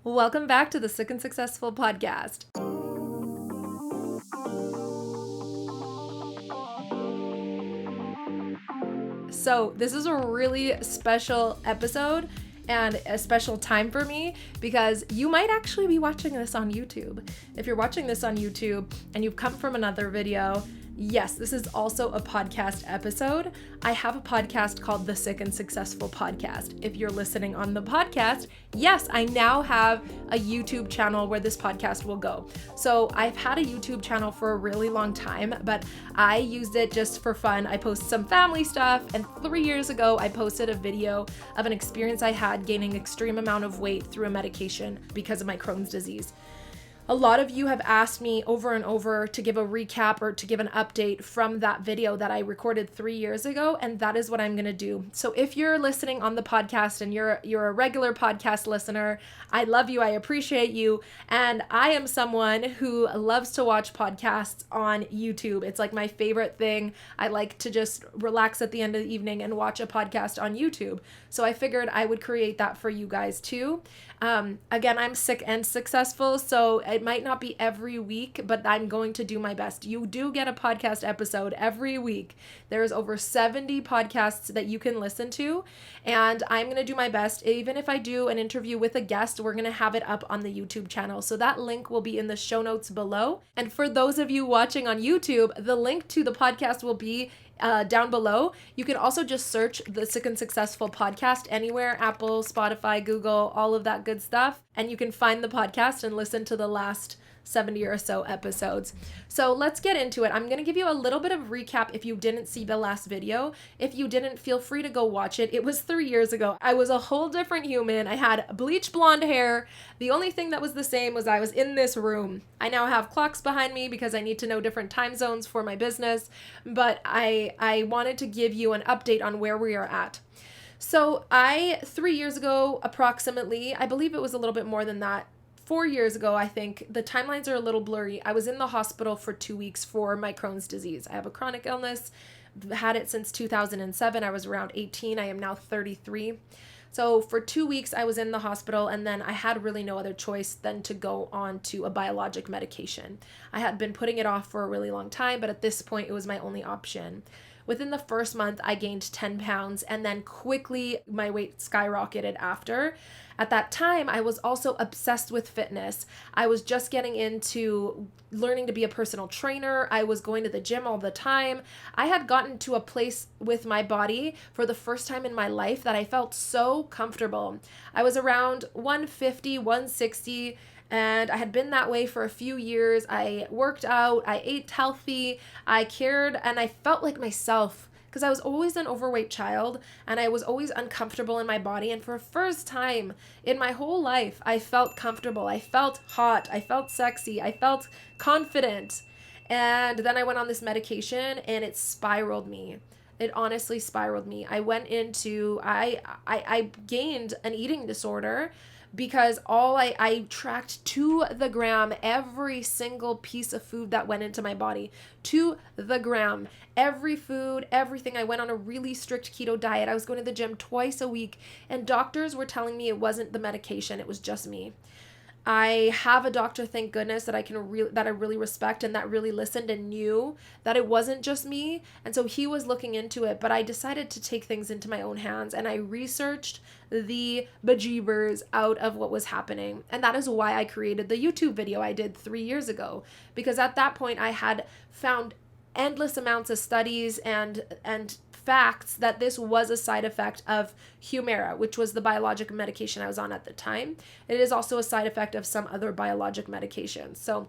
Welcome back to the Sick and Successful podcast. So this is a really special episode and a special time for me because you might actually be watching this on YouTube. If you're watching this on YouTube and you've come from another video, yes, this is also a podcast episode. I have a podcast called the Sick and Successful Podcast. If you're listening on the podcast, yes, I now have a YouTube channel where this podcast will go. So I've had a YouTube channel for a really long time, but I used it just for fun. I post some family stuff, and 3 years ago, I posted a video of an experience I had gaining extreme amount of weight through a medication because of my Crohn's disease. A lot of you have asked me over and over to give a recap or to give an update from that video that I recorded 3 years ago, and that is what I'm going to do. So if you're listening on the podcast and you're a regular podcast listener, I love you, I appreciate you, and I am someone who loves to watch podcasts on YouTube. It's like my favorite thing. I like to just relax at the end of the evening and watch a podcast on YouTube. So I figured I would create that for you guys too. Again, I'm sick and successful, so it might not be every week, but I'm going to do my best. You do get a podcast episode every week. There's over 70 podcasts that you can listen to, and I'm going to do my best. Even if I do an interview with a guest, we're going to have it up on the YouTube channel. So that link will be in the show notes below. And for those of you watching on YouTube, the link to the podcast will be down below. You can also just search the Sick and Successful Podcast anywhere, Apple, Spotify, Google, all of that good stuff. And you can find the podcast and listen to the last 70 or so episodes. So let's get into it. I'm going to give you a little bit of recap if you didn't see the last video. If you didn't, feel free to go watch it. It was 3 years ago. I was a whole different human. I had bleach blonde hair. The only thing that was the same was I was in this room. I now have clocks behind me because I need to know different time zones for my business, but I wanted to give you an update on where we are at. So 3 years ago, approximately, I believe it was a little bit more than that, 4 years ago, I think, the timelines are a little blurry. I was in the hospital for 2 weeks for my Crohn's disease. I have a chronic illness, had it since 2007. I was around 18. I am now 33. So for 2 weeks, I was in the hospital, and then I had really no other choice than to go on to a biologic medication. I had been putting it off for a really long time, but at this point, it was my only option. Within the first month, I gained 10 pounds, and then quickly my weight skyrocketed after. At that time, I was also obsessed with fitness. I was just getting into learning to be a personal trainer. I was going to the gym all the time. I had gotten to a place with my body for the first time in my life that I felt so comfortable. I was around 150, 160, and I had been that way for a few years. I worked out, I ate healthy, I cared, and I felt like myself because I was always an overweight child and I was always uncomfortable in my body. And for the first time in my whole life, I felt comfortable. I felt hot. I felt sexy. I felt confident. And then I went on this medication and it spiraled me. It honestly spiraled me. I went into, I gained an eating disorder because I tracked to the gram every single piece of food that went into my body, to the gram, every food, everything. I went on a really strict keto diet. I was going to the gym twice a week, and doctors were telling me it wasn't the medication, it was just me. I have a doctor, thank goodness, that I really respect and that really listened and knew that it wasn't just me. And so he was looking into it, but I decided to take things into my own hands and I researched the bejeebers out of what was happening. And that is why I created the YouTube video I did 3 years ago, because at that point I had found endless amounts of studies and facts that this was a side effect of Humira, which was the biologic medication I was on at the time. It is also a side effect of some other biologic medications. So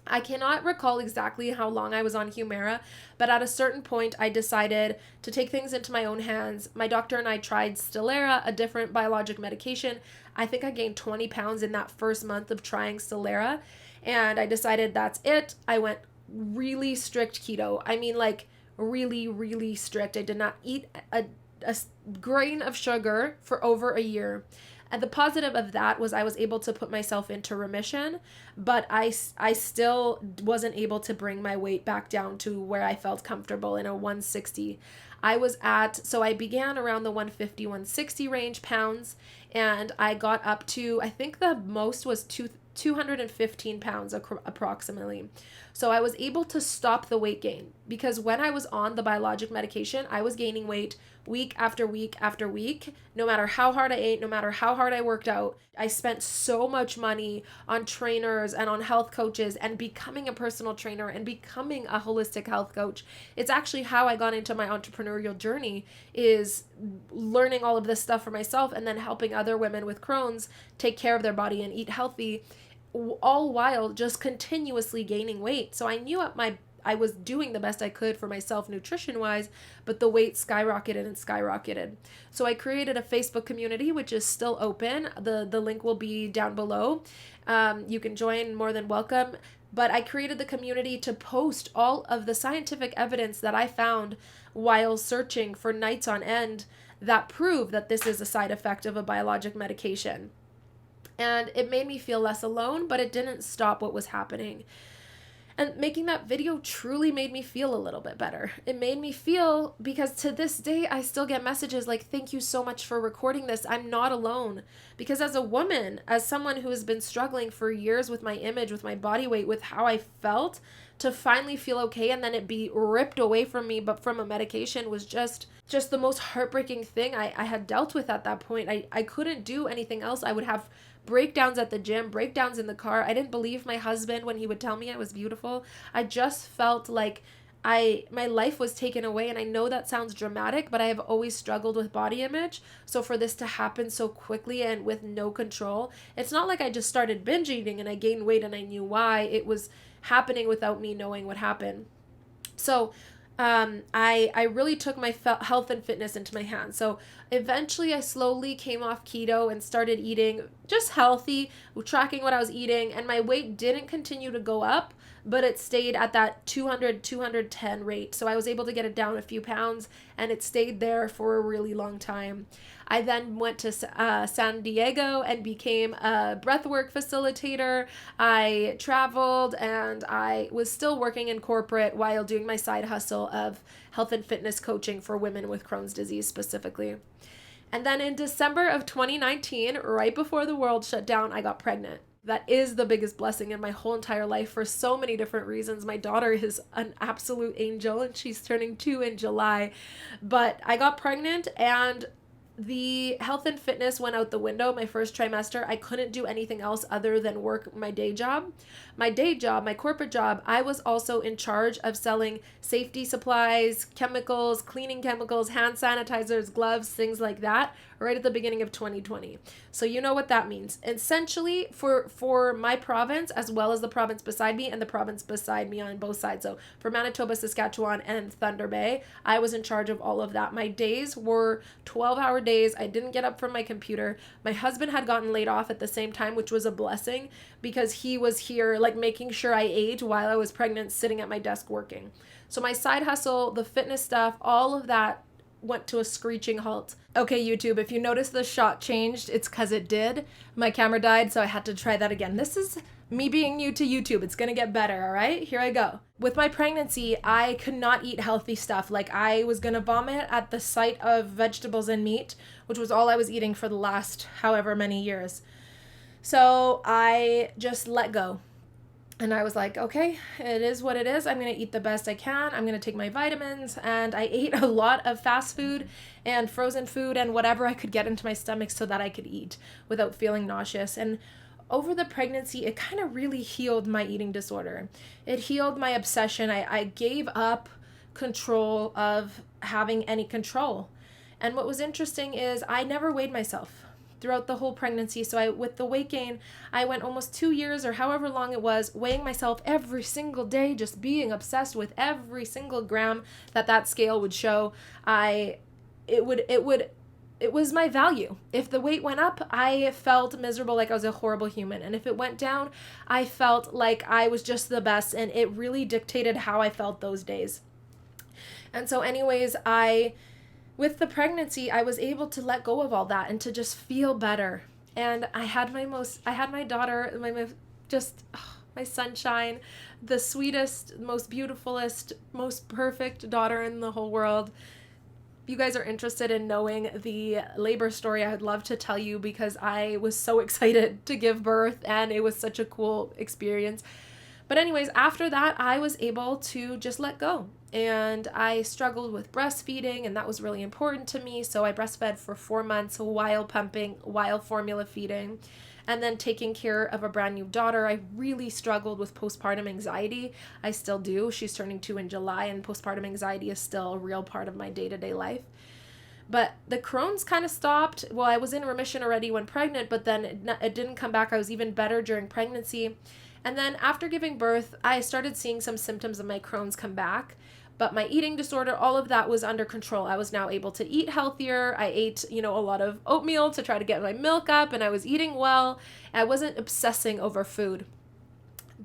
I cannot recall exactly how long I was on Humira, but at a certain point I decided to take things into my own hands. My doctor and I tried Stelara, a different biologic medication. I think I gained 20 pounds in that first month of trying Stelara, and I decided that's it. I went really strict keto. I mean, like, really, really strict. I did not eat a grain of sugar for over a year. And the positive of that was I was able to put myself into remission, but I still wasn't able to bring my weight back down to where I felt comfortable in a 160. I began around the 150, 160 range pounds, and I got up to, I think the most was 215 pounds approximately. So I was able to stop the weight gain, because when I was on the biologic medication, I was gaining weight week after week after week, no matter how hard I ate, no matter how hard I worked out. I spent so much money on trainers and on health coaches and becoming a personal trainer and becoming a holistic health coach. It's actually how I got into my entrepreneurial journey, is learning all of this stuff for myself and then helping other women with Crohn's take care of their body and eat healthy, all while just continuously gaining weight. So I knew I was doing the best I could for myself nutrition wise, but the weight skyrocketed and skyrocketed. So I created a Facebook community, which is still open. The link will be down below. You can join, more than welcome. But I created the community to post all of the scientific evidence that I found while searching for nights on end that prove that this is a side effect of a biologic medication. And it made me feel less alone, but it didn't stop what was happening. And making that video truly made me feel a little bit better. It made me feel, because to this day, I still get messages like, thank you so much for recording this. I'm not alone. Because as a woman, as someone who has been struggling for years with my image, with my body weight, with how I felt, to finally feel okay and then it be ripped away from me, but from a medication, was just the most heartbreaking thing I had dealt with at that point. I couldn't do anything else. I would have breakdowns at the gym, breakdowns in the car. I didn't believe my husband when he would tell me I was beautiful. I just felt like my life was taken away. And I know that sounds dramatic, but I have always struggled with body image. So for this to happen so quickly and with no control, it's not like I just started binge eating and I gained weight and I knew why. It was happening without me knowing what happened. So I really took my health and fitness into my hands. So eventually I slowly came off keto and started eating just healthy, tracking what I was eating, and my weight didn't continue to go up, but it stayed at that 210 rate. So I was able to get it down a few pounds, and it stayed there for a really long time. I then went to San Diego and became a breathwork facilitator. I traveled and I was still working in corporate while doing my side hustle of health and fitness coaching for women with Crohn's disease specifically. And then in December of 2019, right before the world shut down, I got pregnant. That is the biggest blessing in my whole entire life for so many different reasons. My daughter is an absolute angel and she's turning 2 in July. But I got pregnant and the health and fitness went out the window my first trimester. I couldn't do anything else other than work my day job. My corporate job, I was also in charge of selling safety supplies, chemicals, cleaning chemicals, hand sanitizers, gloves, things like that, right at the beginning of 2020. So you know what that means. Essentially, for my province, as well as the province beside me and the province beside me on both sides. So for Manitoba, Saskatchewan, and Thunder Bay, I was in charge of all of that. My days were 12-hour days. I didn't get up from my computer. My husband had gotten laid off at the same time, which was a blessing because he was here like making sure I ate while I was pregnant, sitting at my desk working. So my side hustle, the fitness stuff, all of that went to a screeching halt. Okay, YouTube, if you notice the shot changed, it's because it did. My camera died, so I had to try that again. This is me being new to YouTube. It's gonna get better, all right? Here I go. With my pregnancy, I could not eat healthy stuff. Like, I was gonna vomit at the sight of vegetables and meat, which was all I was eating for the last however many years. So I just let go. And I was like, okay, it is what it is. I'm going to eat the best I can. I'm going to take my vitamins. And I ate a lot of fast food and frozen food and whatever I could get into my stomach so that I could eat without feeling nauseous. And over the pregnancy, it kind of really healed my eating disorder. It healed my obsession. I gave up control of having any control. And what was interesting is I never weighed myself throughout the whole pregnancy. So with the weight gain, I went almost 2 years or however long it was, weighing myself every single day, just being obsessed with every single gram that scale would show. It was my value. If the weight went up, I felt miserable, like I was a horrible human. And if it went down, I felt like I was just the best, and it really dictated how I felt those days. And so anyways, with the pregnancy, I was able to let go of all that and to just feel better. And I had my daughter, my sunshine, the sweetest, most beautifulest, most perfect daughter in the whole world. you guys are interested in knowing the labor story, I'd love to tell you because I was so excited to give birth and it was such a cool experience. But anyways, after that, I was able to just let go. And I struggled with breastfeeding, and that was really important to me. So I breastfed for 4 months while pumping, while formula feeding, and then taking care of a brand new daughter. I really struggled with postpartum anxiety. I still do. She's turning 2 in July, and postpartum anxiety is still a real part of my day-to-day life. But the Crohn's kind of stopped. Well, I was in remission already when pregnant, but then it didn't come back. I was even better during pregnancy. And then after giving birth, I started seeing some symptoms of my Crohn's come back. But my eating disorder, all of that was under control. I was now able to eat healthier. I ate, a lot of oatmeal to try to get my milk up, and I was eating well. I wasn't obsessing over food.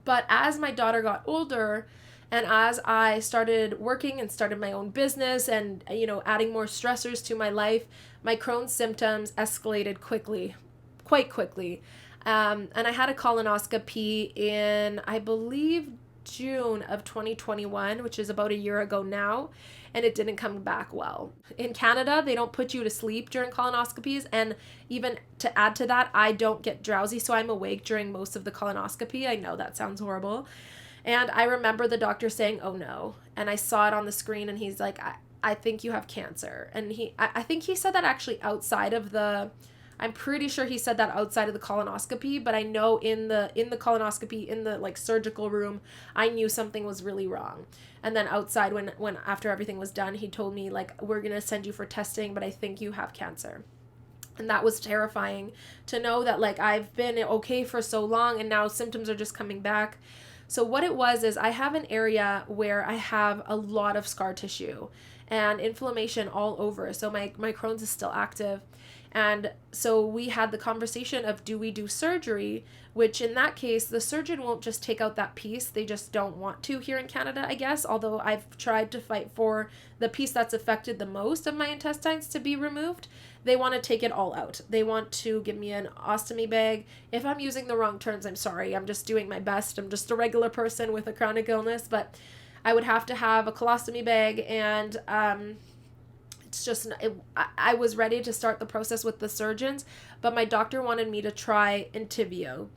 But as my daughter got older, and as I started working and started my own business and, adding more stressors to my life, my Crohn's symptoms escalated quite quickly. And I had a colonoscopy in, I believe, June of 2021, which is about a year ago now, and it didn't come back well. In Canada, they don't put you to sleep during colonoscopies, and even to add to that, I don't get drowsy, so I'm awake during most of the colonoscopy. I know that sounds horrible. And I remember the doctor saying, "Oh no," and I saw it on the screen, and he's like, I think you have cancer. And I think he said that actually outside of I'm pretty sure he said that outside of the colonoscopy, but I know in the colonoscopy, in the surgical room, I knew something was really wrong. And then outside, when after everything was done, he told me, we're going to send you for testing, but I think you have cancer. And that was terrifying to know that I've been okay for so long and now symptoms are just coming back. So what it was is I have an area where I have a lot of scar tissue and inflammation all over. So my Crohn's is still active. And so we had the conversation of, do we do surgery? Which in that case, the surgeon won't just take out that piece. They just don't want to here in Canada, I guess. Although I've tried to fight for the piece that's affected the most of my intestines to be removed. They want to take it all out. They want to give me an ostomy bag. If I'm using the wrong terms, I'm sorry. I'm just doing my best. I'm just a regular person with a chronic illness. But I would have to have a colostomy bag, and it's just, I was ready to start the process with the surgeons, but my doctor wanted me to try Entyvio.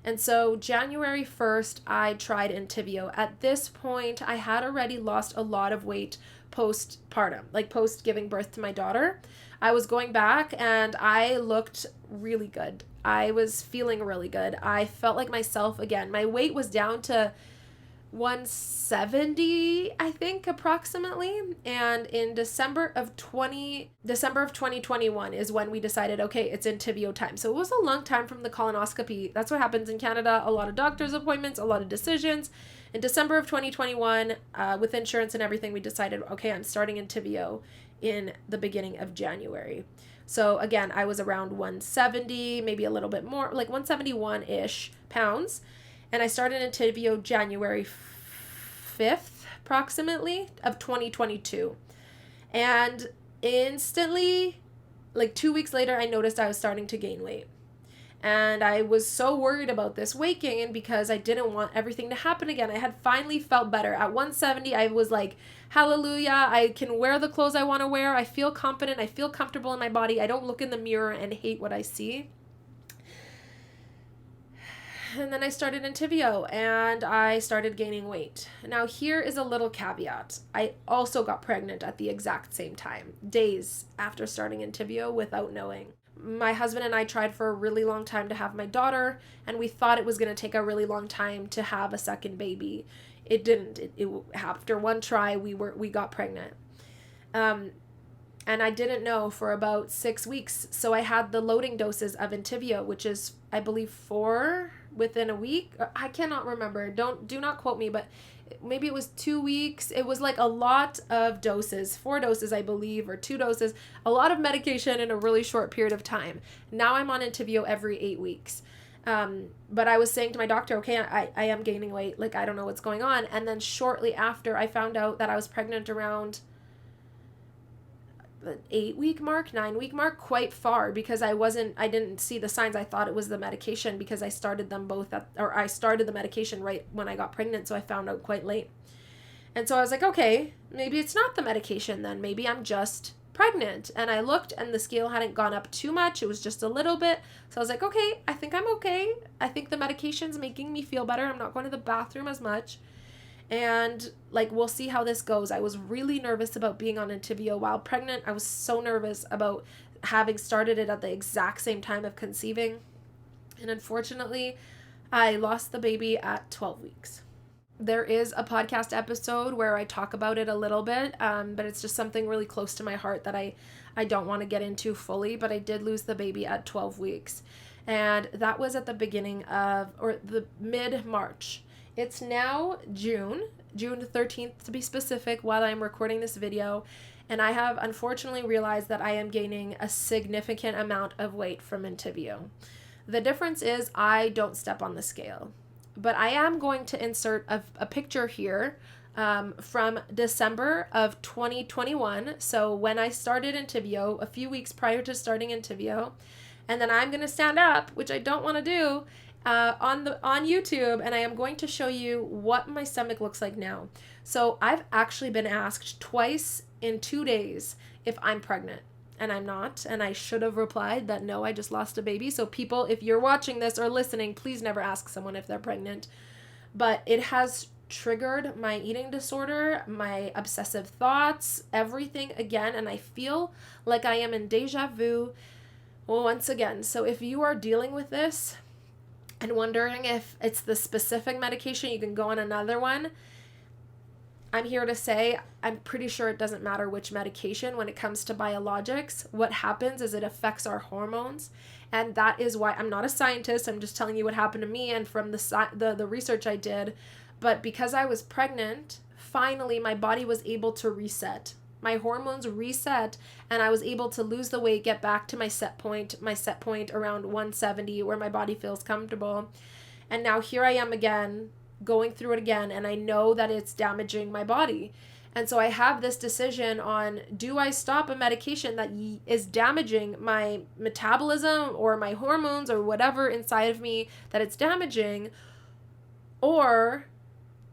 And so January 1st, I tried Entyvio. At this point, I had already lost a lot of weight postpartum, post giving birth to my daughter. I was going back and I looked really good. I was feeling really good. I felt like myself again. My weight was down to 170, I think, approximately. And in December of 2021 is when we decided, okay, it's Entyvio time. So it was a long time from the colonoscopy. That's what happens in Canada. A lot of doctor's appointments, a lot of decisions. In December of 2021, with insurance and everything, we decided, okay, I'm starting Entyvio in the beginning of January. So again, I was around 170, maybe a little bit more, 171-ish pounds. And I started Entyvio January 5th, approximately, of 2022. And instantly, 2 weeks later, I noticed I was starting to gain weight. And I was so worried about this weight gain because I didn't want everything to happen again. I had finally felt better. At 170, I was like, hallelujah, I can wear the clothes I want to wear. I feel confident. I feel comfortable in my body. I don't look in the mirror and hate what I see. And then I started Entyvio and I started gaining weight. Now here is a little caveat. I also got pregnant at the exact same time, days after starting Entyvio without knowing. My husband and I tried for a really long time to have my daughter, and we thought it was going to take a really long time to have a second baby. It didn't. After one try, we got pregnant. And I didn't know for about 6 weeks. So I had the loading doses of Entyvio, which is, I believe, 4 within a week. I cannot remember. Do not quote me, but maybe it was 2 weeks. It was a lot of doses, 4 doses, I believe, or 2 doses, a lot of medication in a really short period of time. Now I'm on Entyvio every 8 weeks. But I was saying to my doctor, okay, I am gaining weight. I don't know what's going on. And then shortly after, I found out that I was pregnant around the 8-week mark, 9-week mark, quite far, because I didn't see the signs. I thought it was the medication because I started them both I started the medication right when I got pregnant. So I found out quite late. And so I was like, okay, maybe it's not the medication then. Maybe I'm just pregnant. And I looked and the scale hadn't gone up too much. It was just a little bit. So I was like, okay, I think I'm okay. I think the medication's making me feel better. I'm not going to the bathroom as much. And like, we'll see how this goes. I was really nervous about being on Entyvio while pregnant. I was so nervous about having started it at the exact same time of conceiving. And unfortunately, I lost the baby at 12 weeks. There is a podcast episode where I talk about it a little bit, but it's just something really close to my heart that I don't want to get into fully, but I did lose the baby at 12 weeks. And that was at the beginning of, or the mid-March. It's now June 13th to be specific, while I'm recording this video, and I have unfortunately realized that I am gaining a significant amount of weight from Entyvio. The difference is I don't step on the scale. But I am going to insert a picture here from December of 2021. So when I started Entyvio, a few weeks prior to starting Entyvio, and then I'm going to stand up, which I don't want to do, on YouTube, and I am going to show you what my stomach looks like now. So I've actually been asked twice in 2 days if I'm pregnant. And I'm not, and I should have replied that no, I just lost a baby. So people, if you're watching this or listening, please never ask someone if they're pregnant. But it has triggered my eating disorder, my obsessive thoughts, everything again, and I feel like I am in deja vu once again. So if you are dealing with this and wondering if it's the specific medication, you can go on another one. I'm here to say I'm pretty sure it doesn't matter which medication when it comes to biologics. What happens is it affects our hormones, and that is why I'm not a scientist. I'm just telling you what happened to me and from the research I did. But because I was pregnant, finally my body was able to reset. My hormones reset, and I was able to lose the weight, get back to my set point around 170 where my body feels comfortable. And now here I am again, going through it again, and I know that it's damaging my body. And so I have this decision on, do I stop a medication that is damaging my metabolism or my hormones or whatever inside of me that it's damaging, or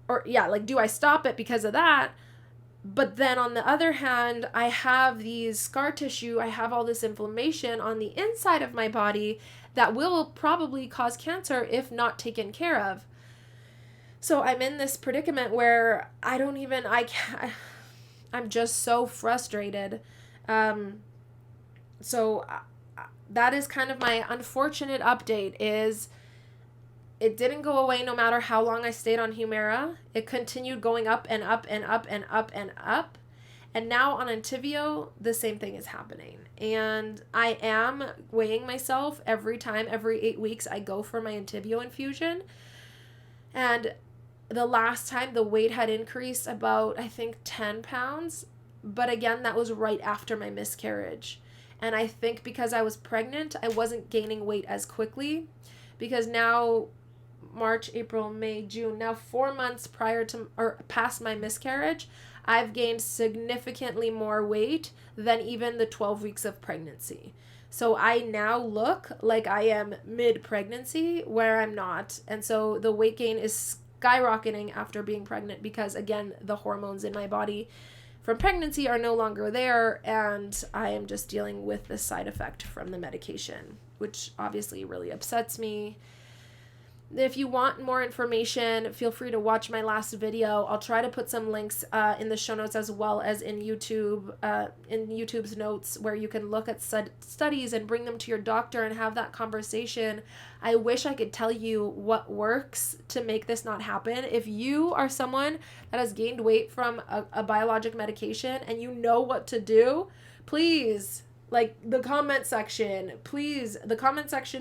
do I stop it because of that? But then on the other hand, I have these scar tissue, I have all this inflammation on the inside of my body that will probably cause cancer if not taken care of. So I'm in this predicament where I'm just so frustrated. So that is kind of my unfortunate update, is it didn't go away no matter how long I stayed on Humira. It continued going up and up and up and up and up. And now on Entyvio, the same thing is happening. And I am weighing myself every 8 weeks I go for my Entyvio infusion. And the last time the weight had increased about, I think, 10 pounds. But again, that was right after my miscarriage. And I think because I was pregnant, I wasn't gaining weight as quickly. Because now, March, April, May, June, now 4 months past my miscarriage, I've gained significantly more weight than even the 12 weeks of pregnancy. So I now look like I am mid-pregnancy where I'm not. And so the weight gain is skyrocketing after being pregnant because, again, the hormones in my body from pregnancy are no longer there, and I am just dealing with the side effect from the medication, which obviously really upsets me. If you want more information, feel free to watch my last video. I'll try to put some links in the show notes as well as in YouTube's notes, where you can look at studies and bring them to your doctor and have that conversation. I wish I could tell you what works to make this not happen. If you are someone that has gained weight from a biologic medication and you know what to do, please, the comment section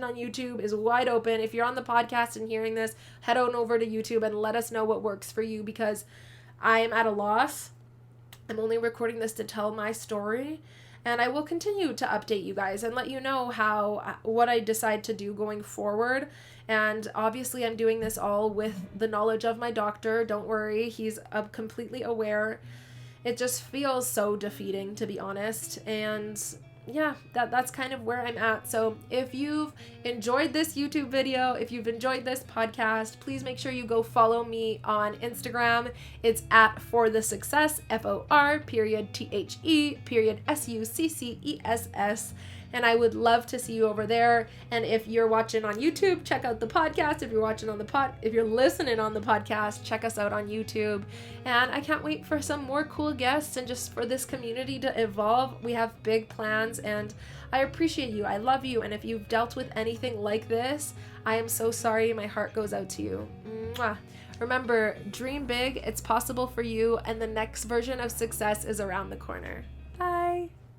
on YouTube is wide open. If you're on the podcast and hearing this, head on over to YouTube and let us know what works for you, because I am at a loss. I'm only recording this to tell my story, and I will continue to update you guys and let you know what I decide to do going forward. And obviously I'm doing this all with the knowledge of my doctor. Don't worry, he's completely aware. It just feels so defeating, to be honest, and yeah, that's kind of where I'm at. So if you've enjoyed this YouTube video, if you've enjoyed this podcast, please make sure you go follow me on Instagram. It's at For The Success, FOR_THE_SUCCESS. And I would love to see you over there. And if you're watching on YouTube, check out the podcast. If you're watching on if you're listening on the podcast, check us out on YouTube. And I can't wait for some more cool guests and just for this community to evolve. We have big plans, and I appreciate you. I love you. And if you've dealt with anything like this, I am so sorry. My heart goes out to you. Mwah. Remember, dream big. It's possible for you. And the next version of success is around the corner.